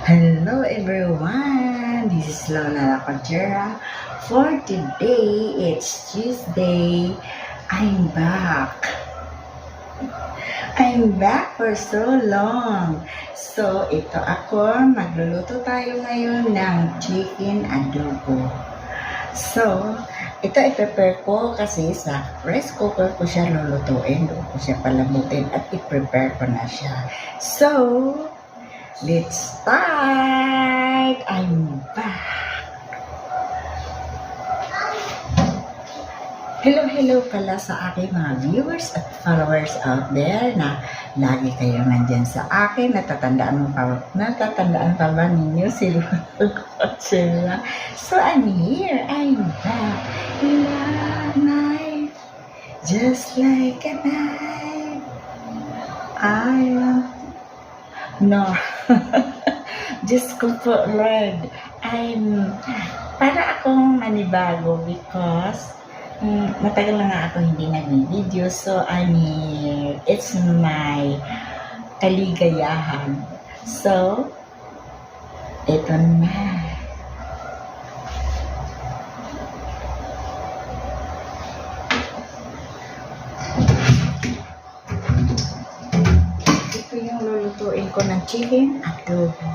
Hello everyone, this is Lola Lacojera. For today, it's Tuesday. I'm back. I'm back for so long. So, ito ako, magluluto tayo ngayon ng chicken adobo. So, ito i-prepare ko kasi sa rice cooker ko siya lulutuin. Doon ko siya palamutin at i-prepare ko na siya. So, let's start! I'm back! Hello pala sa aking mga viewers at followers out there na lagi kayong nandyan sa akin. Natatandaan pa ba ninyo si Lula? So I'm here, I'm back. Love knife, just like a knife. I am... No. Diyos ko po, Lord. Para akong manibago because matagal na nga ako hindi nag-video. So, it's my kaligayahan. So, ito na. Ito yung lulutuin ko ng chicken adobo.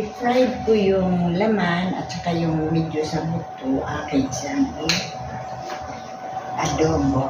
I-fried ko yung laman at saka yung medyo sa buto akin siyang adobo.